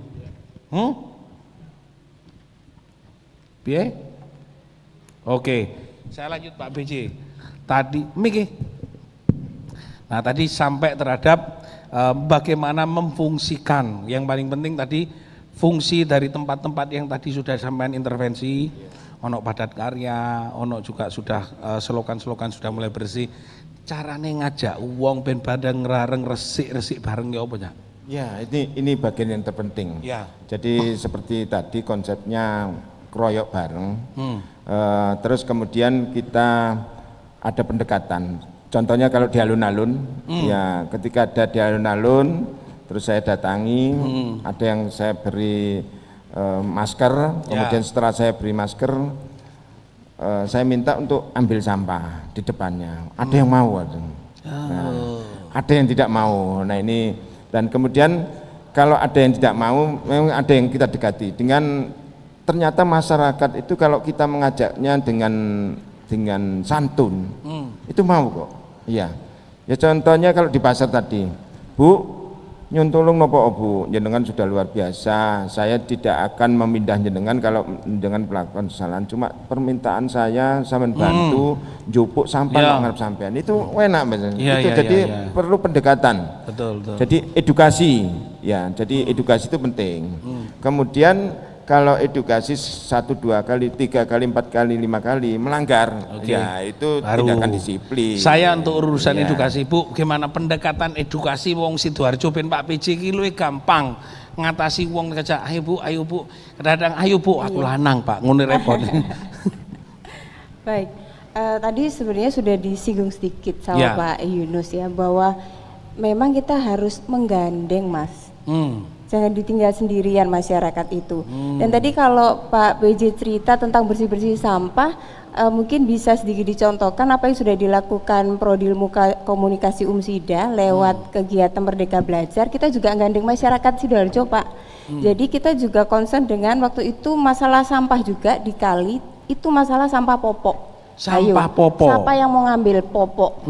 Piye? Oke, saya lanjut Pak BJ. Tadi, Miki. Nah tadi sampai terhadap bagaimana memfungsikan, yang paling penting tadi fungsi dari tempat-tempat yang tadi sudah sampean intervensi, ono padat karya, ono juga sudah selokan-selokan sudah mulai bersih. Carane ngajak uang ben badang ngerareng resik-resik bareng ya apa ya?
Ya ini bagian yang terpenting.
Ya.
Jadi seperti tadi konsepnya keroyok bareng, terus kemudian kita ada pendekatan. Contohnya kalau di alun-alun, ya ketika ada di alun-alun, terus saya datangi, ada yang saya beri masker, kemudian setelah saya beri masker, saya minta untuk ambil sampah di depannya. Ada yang mau, ada yang tidak mau. Nah ini, dan kemudian kalau ada yang tidak mau, memang ada yang kita dekati dengan ternyata masyarakat itu kalau kita mengajaknya dengan santun, itu mau kok. Iya. Ya contohnya kalau di pasar tadi, Bu, nyun tulung nopo Bu, jenengan sudah luar biasa. Saya tidak akan memindah jenengan kalau dengan melakukan kesalahan. Cuma permintaan saya bantu jupuk sampah ngarep sampean. Itu enak Mas. Itu jadi perlu pendekatan.
Betul.
Jadi edukasi, ya. Jadi edukasi itu penting. Kemudian kalau edukasi 1, 2 kali, 3 kali, 4 kali, 5 kali melanggar, ya itu tindakan disiplin.
Saya untuk urusan edukasi, Bu, gimana pendekatan edukasi wong Sidoarjo ben Pak PJ iki luwih gampang ngatasi wong kerja. Ayo Bu, kadang ayo Bu, aku lanang Pak, ngono repot.
Baik, tadi sebenarnya sudah disinggung sedikit sama Pak Yunus ya, bahwa memang kita harus menggandeng Mas. Jangan ditinggal sendirian masyarakat itu. Dan tadi kalau Pak PJ cerita tentang bersih-bersih sampah, mungkin bisa sedikit dicontohkan apa yang sudah dilakukan Prodilmu Komunikasi Umsida lewat kegiatan Merdeka Belajar. Kita juga gandeng masyarakat Sidoarjo, Pak. Jadi kita juga concern dengan waktu itu masalah sampah juga di kali, itu masalah sampah popok.
Sampah popok.
Siapa yang mau ngambil popok?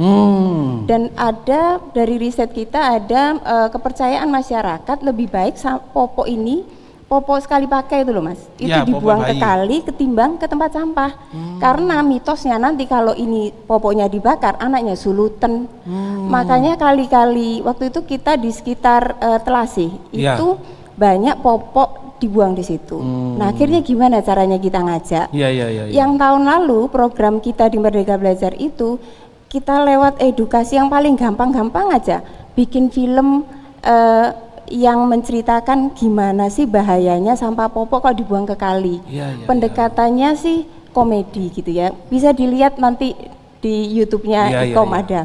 Dan ada dari riset kita ada kepercayaan masyarakat lebih baik popok ini, popok sekali pakai itu loh Mas, itu
Ya, popok
dibuang ke
bayi.
kali ketimbang ke tempat sampah. Karena mitosnya nanti kalau ini popoknya dibakar, anaknya sulutan. Makanya kali-kali waktu itu kita di sekitar Telasih
Ya.
itu banyak popok dibuang di situ. Nah akhirnya gimana caranya kita ngajak?
Iya, iya, iya.
Yang tahun lalu program kita di Merdeka Belajar itu kita lewat edukasi yang paling gampang-gampang aja bikin film yang menceritakan gimana sih bahayanya sampah popok kalau dibuang ke kali.
Iya, iya,
Pendekatannya sih komedi gitu ya. Bisa dilihat nanti di YouTube-nya
Iya, iya,
Ikom
iya.
ada.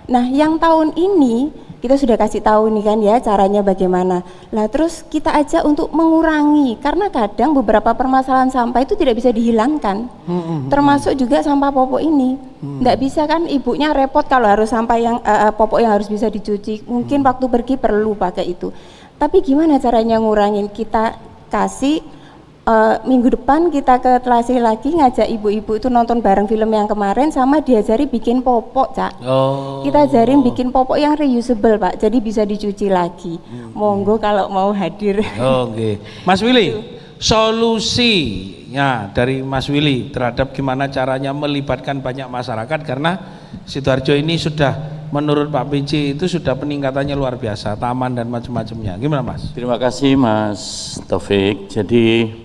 Nah yang tahun ini kita sudah kasih tahu nih kan ya caranya bagaimana. Lah terus kita ajak untuk mengurangi karena kadang beberapa permasalahan sampah itu tidak bisa dihilangkan. Termasuk juga sampah popok ini. Nggak bisa kan ibunya repot kalau harus sampah yang popok yang harus bisa dicuci. Mungkin waktu pergi perlu pakai itu. Tapi gimana caranya ngurangin? Kita kasih minggu depan kita ke Telasih lagi ngajak ibu-ibu itu nonton bareng film yang kemarin sama diajari bikin popok, Cak.
Oh.
Kita ajarin bikin popok yang reusable, Pak. Jadi bisa dicuci lagi. Monggo kalau mau hadir.
Oke. Mas Willy, solusinya dari Mas Willy terhadap gimana caranya melibatkan banyak masyarakat karena Sidoarjo ini sudah menurut Pak PJ itu sudah peningkatannya luar biasa, taman dan macam-macamnya. Gimana Mas?
Terima kasih Mas Taufik. Jadi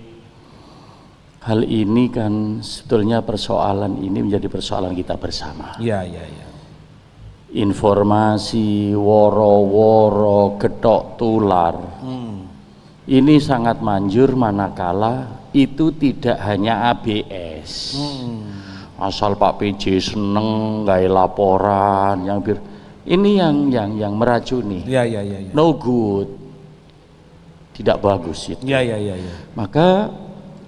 hal ini kan sebetulnya persoalan ini menjadi persoalan kita bersama.
Iya, iya, iya.
Informasi woro-woro getok tular ini sangat manjur manakala itu tidak hanya ABS. Asal Pak PJ seneng gaya laporan ini yang meracuni.
Iya, iya, iya, iya.
No good, tidak bagus itu.
Iya, iya, iya, iya.
Maka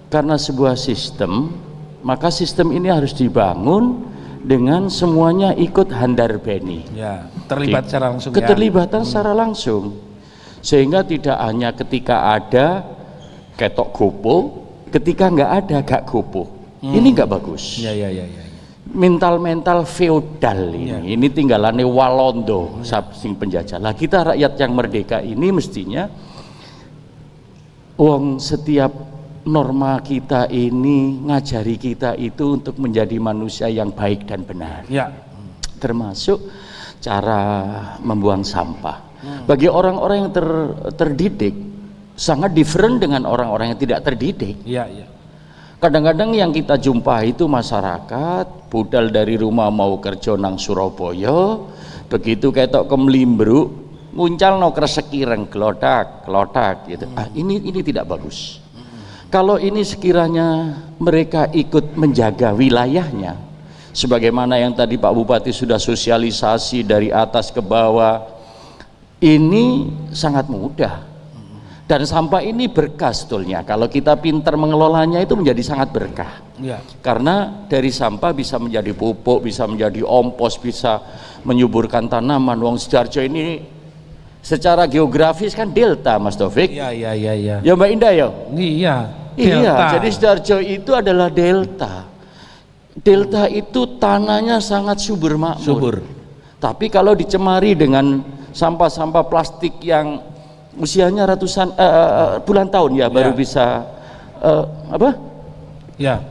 karena sebuah sistem, maka sistem ini harus dibangun dengan semuanya ikut handar beni.
Ya, terlibat secara langsung.
Keterlibatan secara langsung, sehingga tidak hanya ketika ada ketok gopo, ketika nggak ada gak gopo. Ini nggak bagus.
Iya, iya, iya, iya.
Mental feodal ini tinggalannya Walondo, sing penjajah. Lah kita rakyat yang merdeka ini mestinya setiap norma kita ini ngajari kita itu untuk menjadi manusia yang baik dan benar.
Ya.
Termasuk cara membuang sampah. Bagi orang-orang yang terdidik sangat different dengan orang-orang yang tidak terdidik.
Iya, iya.
Kadang-kadang yang kita jumpa itu masyarakat budal dari rumah mau kerja nang Surabaya, begitu ketok kemlimbruk muncal no kresekireng klodak gitu. Ini tidak bagus. Kalau ini sekiranya mereka ikut menjaga wilayahnya, sebagaimana yang tadi Pak Bupati sudah sosialisasi dari atas ke bawah, ini sangat mudah. Dan sampah ini berkah sebetulnya. Kalau kita pintar mengelolanya itu menjadi sangat berkah.
Ya.
Karena dari sampah bisa menjadi pupuk, bisa menjadi ompos, bisa menyuburkan tanaman. Wong Sidoarjo ini secara geografis kan delta Mas Taufik.
Iya, iya, iya, iya.
Ya Mbak Indah ya?
Iya.
Iya,
Delta.
jadi Sidoarjo itu adalah delta. Delta itu tanahnya sangat subur makmur.
Subur.
Tapi kalau dicemari dengan sampah-sampah plastik yang usianya ratusan puluhan tahun ya baru bisa apa?
Ya.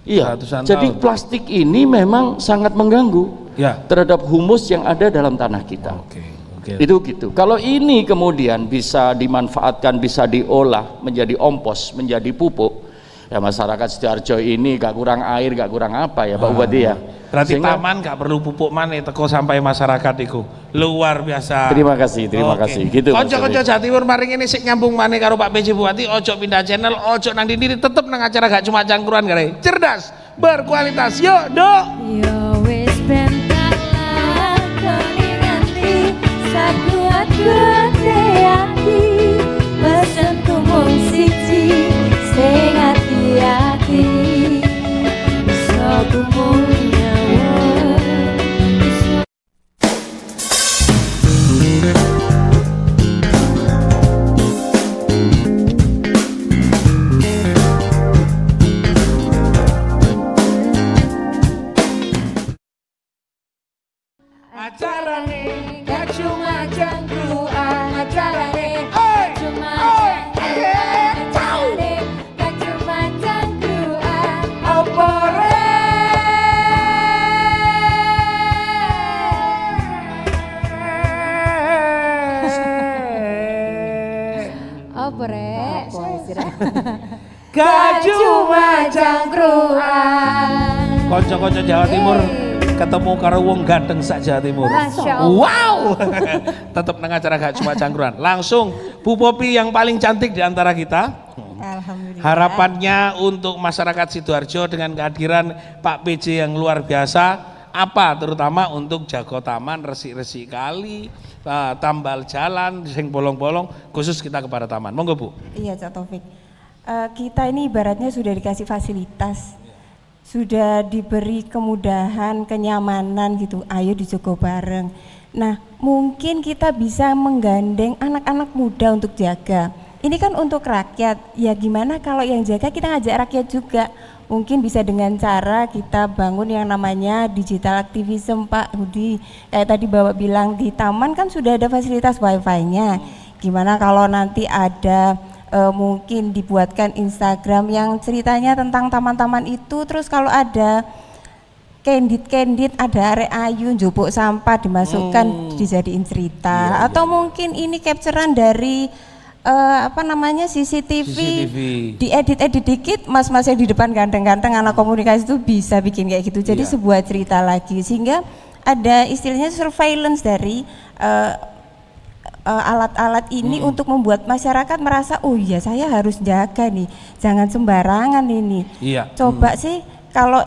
Iya.
Ratusan
Jadi
tahun.
plastik ini memang sangat mengganggu
Ya.
terhadap humus yang ada dalam tanah kita.
Oke.
Itu gitu. Kalau ini kemudian bisa dimanfaatkan, bisa diolah menjadi ompos, menjadi pupuk, ya masyarakat Sidoarjo ini gak kurang air, gak kurang apa ya Pak Bupati ya.
Berarti
Sehingga-
taman gak perlu pupuk maneh teko sampai masyarakat iku. Luar biasa.
Terima kasih. Gitu. Mas
Konco-konco
Taufik.
Jawa Timur maring ini sik nyambung maneh karo Pak PJ Bupati, ojo pindah channel, ojo nang diri tetep nang acara gak cuma cangkruan kare. Cerdas, berkualitas. Yuk, Dok.
Yo wis ben kalah koni nganti sakuat gede ati
Acarane gak cuma jangkruan, acarane gak cuma jangkruan, acarane gak cuma jangkruan. Apa rek?
Gak
Cuma jangkruan.
Konco-konco Jawa Timur ketemu karo wong ganteng sak Jawa Timur.
Masya Allah.
Wow. Tetap nang acara gak cuma cangkruan. Langsung Bu Popi yang paling cantik di antara kita.
Alhamdulillah.
Harapannya untuk masyarakat Sidoarjo dengan kehadiran Pak PJ yang luar biasa apa terutama untuk jago taman, resik-resik kali, tambal jalan, sing bolong-bolong khusus kita kepada taman. Monggo Bu.
Iya Cak Taufik. Kita ini ibaratnya sudah dikasih fasilitas, sudah diberi kemudahan, kenyamanan gitu, ayo dijogo bareng. Nah mungkin kita bisa menggandeng anak-anak muda untuk jaga. Ini kan untuk rakyat, ya gimana kalau yang jaga kita ngajak rakyat juga. Mungkin bisa dengan cara kita bangun yang namanya digital activism Pak Budi. Kayak tadi Bapak bilang di taman kan sudah ada fasilitas wifi-nya. Gimana kalau nanti ada mungkin dibuatkan Instagram yang ceritanya tentang taman-taman itu, terus kalau ada candid ada arek ayu njupuk sampah dimasukkan dijadiin cerita, atau mungkin ini capturean dari CCTV. Diedit dikit, mas-mas yang di depan ganteng-ganteng anak komunikasi itu bisa bikin kayak gitu, jadi sebuah cerita lagi, sehingga ada istilahnya surveillance dari alat-alat ini untuk membuat masyarakat merasa oh iya saya harus jaga nih, jangan sembarangan ini. Coba sih kalau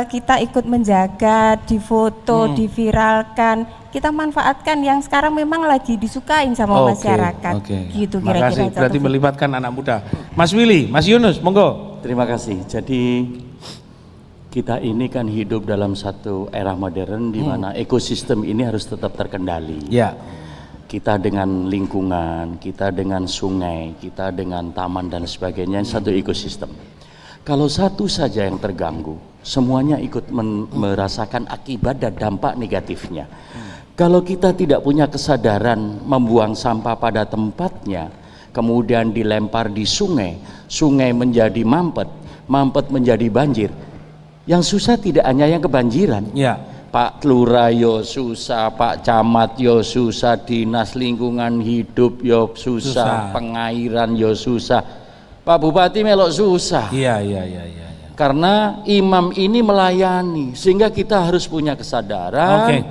kita ikut menjaga, difoto, diviralkan, kita manfaatkan yang sekarang memang lagi disukain sama masyarakat. Gitu kira-kira.
Berarti melibatkan anak muda. Mas Willy, Mas Yunus, monggo.
Terima kasih. Jadi kita ini kan hidup dalam satu era modern di mana ekosistem ini harus tetap terkendali.
Ya.
Kita dengan lingkungan, kita dengan sungai, kita dengan taman dan sebagainya, satu ekosistem. Kalau satu saja yang terganggu, semuanya ikut merasakan akibat dan dampak negatifnya. Kalau kita tidak punya kesadaran membuang sampah pada tempatnya, kemudian dilempar di sungai, sungai menjadi mampet, mampet menjadi banjir. Yang susah tidak hanya yang kebanjiran. Pak Lurah yo susah, Pak Camat yo susah, Dinas Lingkungan Hidup yo susah, pengairan yo susah, Pak Bupati melok susah. Iya. Karena imam ini melayani, sehingga kita harus punya kesadaran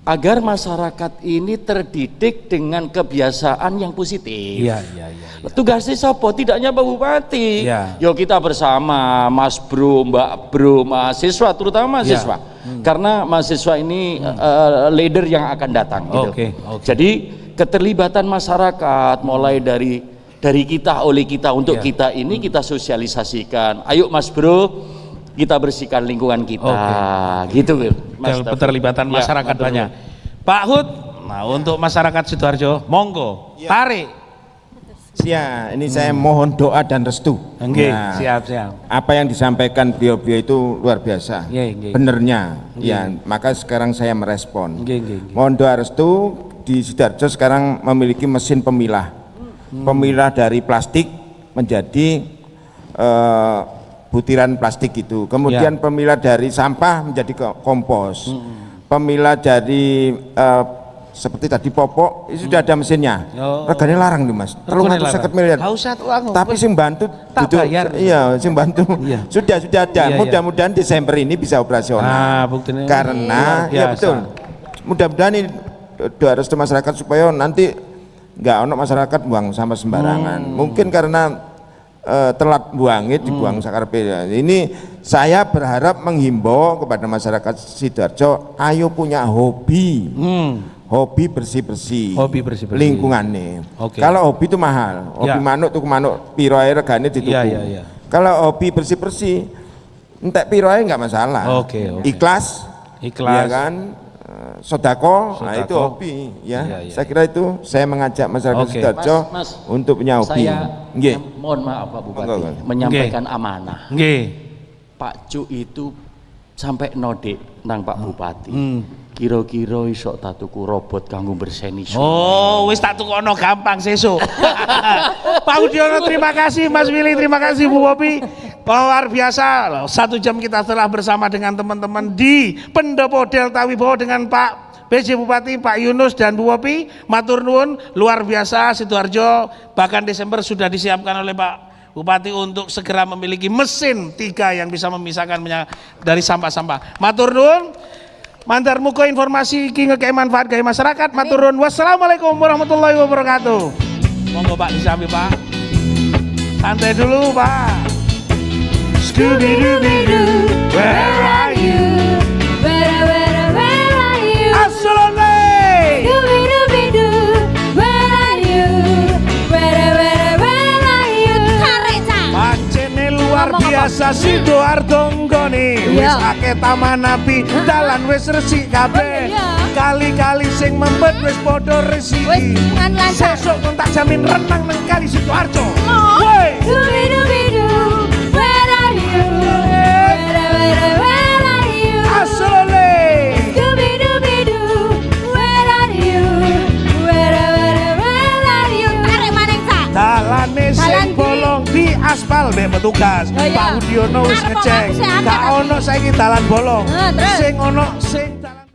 agar masyarakat ini terdidik dengan kebiasaan yang positif. Tugasnya siapa? Tidak hanya Pak Bupati. Yo kita bersama, Mas Bro, Mbak Bro, mahasiswa, terutama mahasiswa. Karena mahasiswa ini leader yang akan datang gitu. Jadi keterlibatan masyarakat mulai dari kita, oleh kita, untuk kita ini kita sosialisasikan. Ayo Mas Bro, kita bersihkan lingkungan kita. Gitu Mas.
Keterlibatan masyarakat banyak. Pak Hud, nah untuk masyarakat Sidoarjo, monggo tarik.
Siap, ini saya mohon doa dan restu.
Siap.
Apa yang disampaikan beliau-beliau itu luar biasa. Benernya, maka sekarang saya merespon. Mohon doa restu. Di Sidoarjo sekarang memiliki mesin pemilah. Pemilah dari plastik menjadi butiran plastik itu. Kemudian pemilah dari sampah menjadi kompos. Pemilah dari seperti tadi popok itu sudah ada mesinnya. Regane larang nih Mas. 350 miliar. Tapi sing bantu duduk. Sing bantu. Sudah ada. Mudah-mudahan Desember ini bisa operasional. Karena betul. Mudah-mudahan ini doa restu masyarakat supaya nanti enggak ono masyarakat buang sampah sembarangan. Mungkin karena telat buangnya dibuang sakarpe. Ini saya berharap menghimbau kepada masyarakat Sidoarjo, ayo punya hobi. Hobi bersih-bersih lingkungannya. Kalau hobi itu mahal, hobi manuk tuh manuk piro ae regane dituku. Kalau hobi bersih-bersih entek piro ae enggak masalah. Ikhlas ya kan, sodako, nah itu hobi ya. Saya kira itu saya mengajak masyarakat Sidoarjo untuk punya hobi.
Mohon maaf Pak Bupati, menyampaikan amanah. Pak Cu itu sampai nodik nang Pak Bupati. kira-kira iso tak tuku robot kanggo berseni sungai.
Oh, wis tak tukono gampang sesuk. Pak Udiono terima kasih, Mas Willy terima kasih, Bu Popi. Luar biasa, 1 jam kita telah bersama dengan teman-teman di Pendopo Delta Wibowo dengan Pak PJ Bupati, Pak Yunus dan Bu Popi. Matur nuwun, luar biasa Sidoarjo. Bahkan Desember sudah disiapkan oleh Pak Bupati untuk segera memiliki mesin 3 yang bisa memisahkan dari sampah-sampah. Matur nuwun. Mandar muka informasi iki ngekei manfaat gawe masyarakat. Matur nuwun. Wassalamualaikum warahmatullahi wabarakatuh. Monggo Pak disambi Pak. Santai dulu Pak. Scooby-Dooby-Doo, where are you?
Where are you?
Asolone.
Scooby-Dooby-Doo, where are you? Where are you? Tarik, Cak.
Pancene luar biasa Sidoarjo nggone. Wis akeh taman api, dalan wis resik kabeh. Kali-kali sing mempet wis padha resiki.
dengan lancar.
Sesuk kon tak jamin renang nang kali Sidoarjo.
Oh.
Woi.
Scooby-Dooby-Doo, where are you? Where are you?
Asolone.
Scooby-Dooby-Doo, where are you? Where are you? Tarik maning, Cak.
Dalane sing bolong di aspal mbek petugas.
Oh, iya.
Pak Udiono wis
Arep
ngecek.
aku sih angkat
Gak
tapi.
ono saiki dalan bolong.
Terus?
Sing ono sing dalan